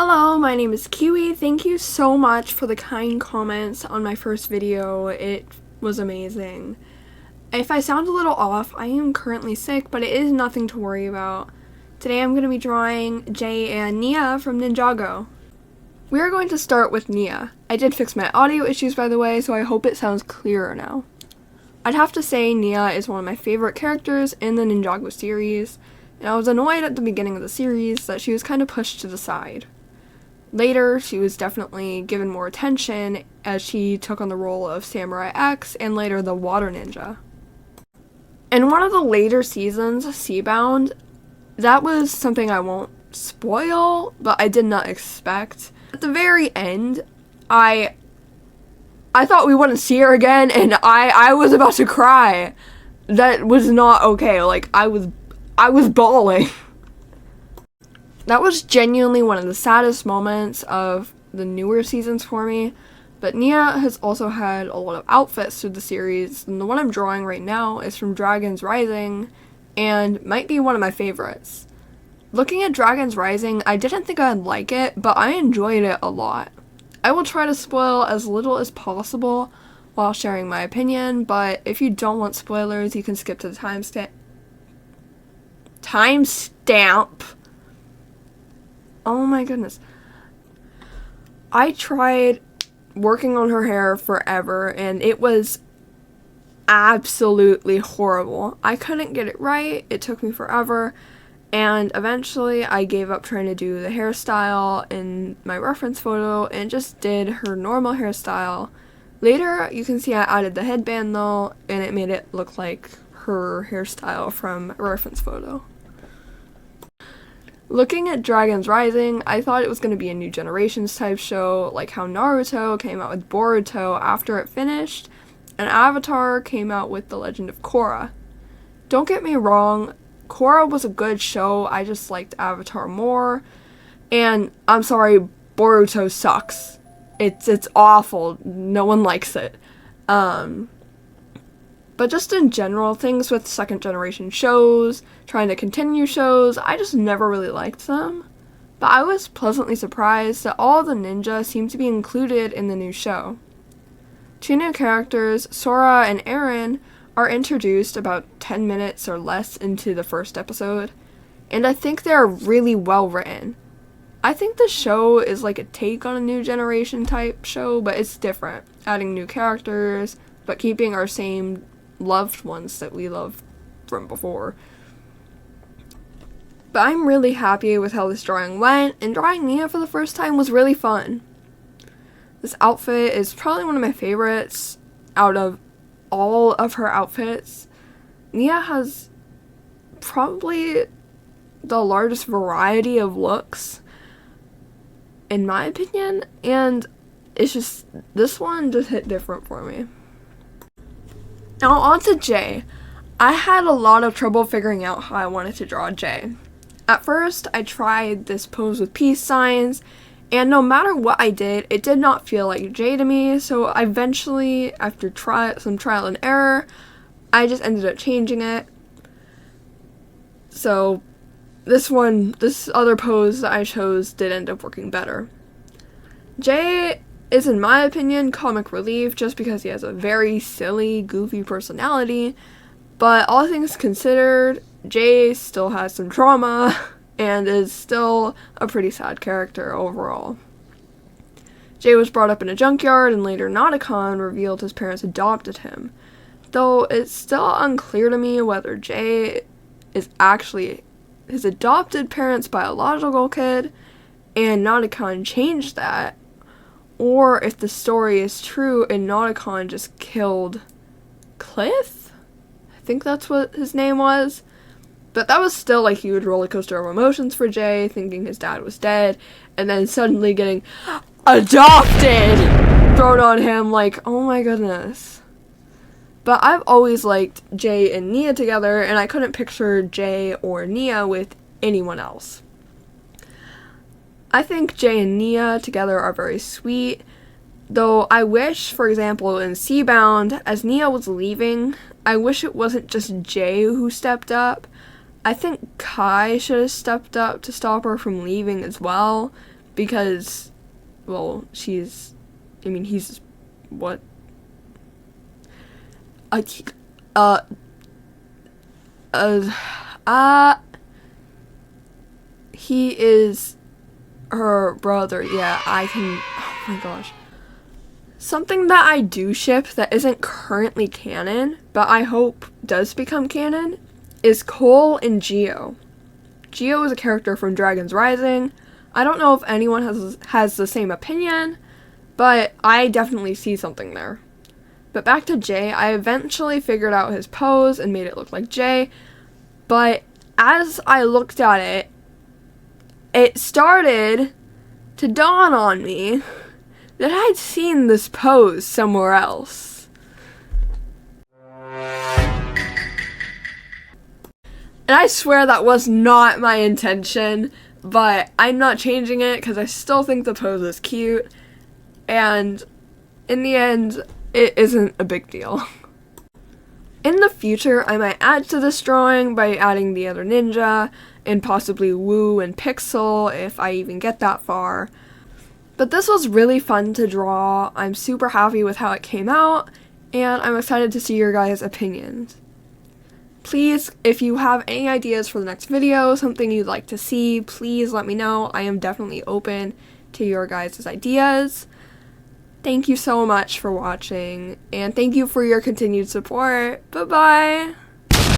Hello, my name is Kiwi. Thank you so much for the kind comments on my first video. It was amazing. If I sound a little off, I am currently sick, but it is nothing to worry about. Today I'm going to be drawing Jay and Nia from Ninjago. We are going to start with Nia. I did fix my audio issues, by the way, so I hope it sounds clearer now. I'd have to say Nia is one of my favorite characters in the Ninjago series, and I was annoyed at the beginning of the series that she was kind of pushed to the side. Later, she was definitely given more attention as she took on the role of Samurai X and later the Water Ninja. In one of the later seasons, Seabound, that was something I won't spoil, but I did not expect. At the very end, I thought we wouldn't see her again, and I was about to cry. That was not okay. Like, I was bawling. That was genuinely one of the saddest moments of the newer seasons for me, but Nia has also had a lot of outfits through the series, and the one I'm drawing right now is from Dragon's Rising, and might be one of my favorites. Looking at Dragon's Rising, I didn't think I'd like it, but I enjoyed it a lot. I will try to spoil as little as possible while sharing my opinion, but if you don't want spoilers, you can skip to the timestamp. Oh my goodness. I tried working on her hair forever and it was absolutely horrible. I couldn't get it right. It took me forever. And eventually I gave up trying to do the hairstyle in my reference photo and just did her normal hairstyle. Later, you can see I added the headband though, and it made it look like her hairstyle from a reference photo. Looking at Dragon's Rising, I thought it was going to be a New Generations type show, like how Naruto came out with Boruto after it finished, and Avatar came out with The Legend of Korra. Don't get me wrong, Korra was a good show, I just liked Avatar more, and I'm sorry, Boruto sucks. It's awful, no one likes it. But just in general, things with second generation shows, trying to continue shows, I just never really liked them. But I was pleasantly surprised that all the ninja seem to be included in the new show. Two new characters, Sora and Eren, are introduced about 10 minutes or less into the first episode, and I think they are really well written. I think the show is like a take on a New Generation type show, but it's different, adding new characters, but keeping our same loved ones that we loved from before. But I'm really happy with how this drawing went, and drawing Nia for the first time was really fun. This outfit is probably one of my favorites out of all of her outfits. Nia has probably the largest variety of looks, in my opinion, and it's just, this one just hit different for me. Now on to Jay. I had a lot of trouble figuring out how I wanted to draw Jay. At first, I tried this pose with peace signs, and no matter what I did, it did not feel like Jay to me, so I eventually, after some trial and error, I just ended up changing it. So this other pose that I chose did end up working better. Jay is, in my opinion, comic relief just because he has a very silly, goofy personality, but all things considered, Jay still has some trauma and is still a pretty sad character overall. Jay was brought up in a junkyard, and later Nauticon revealed his parents adopted him, though it's still unclear to me whether Jay is actually his adopted parents' biological kid and Nauticon changed that, or if the story is true and Nauticon just killed Cliff? I think that's what his name was. But that was still like a huge roller coaster of emotions for Jay, thinking his dad was dead, and then suddenly getting adopted thrown on him, like, oh my goodness. But I've always liked Jay and Nia together, and I couldn't picture Jay or Nia with anyone else. I think Jay and Nia together are very sweet, though I wish, for example, in Seabound, as Nia was leaving, I wish it wasn't just Jay who stepped up. I think Kai should have stepped up to stop her from leaving as well, because, well, he's what? He is her brother. Yeah, oh my gosh. Something that I do ship that isn't currently canon, but I hope does become canon, is Cole and Geo. Geo is a character from Dragon's Rising. I don't know if anyone has the same opinion, but I definitely see something there. But back to Jay, I eventually figured out his pose and made it look like Jay, but as I looked at it, it started to dawn on me that I'd seen this pose somewhere else. And I swear that was not my intention, but I'm not changing it because I still think the pose is cute, and in the end, it isn't a big deal. In the future, I might add to this drawing by adding the other ninja, and possibly Woo and Pixel if I even get that far. But this was really fun to draw. I'm super happy with how it came out, and I'm excited to see your guys' opinions. Please, if you have any ideas for the next video, something you'd like to see, please let me know. I am definitely open to your guys' ideas. Thank you so much for watching, and thank you for your continued support. Bye-bye!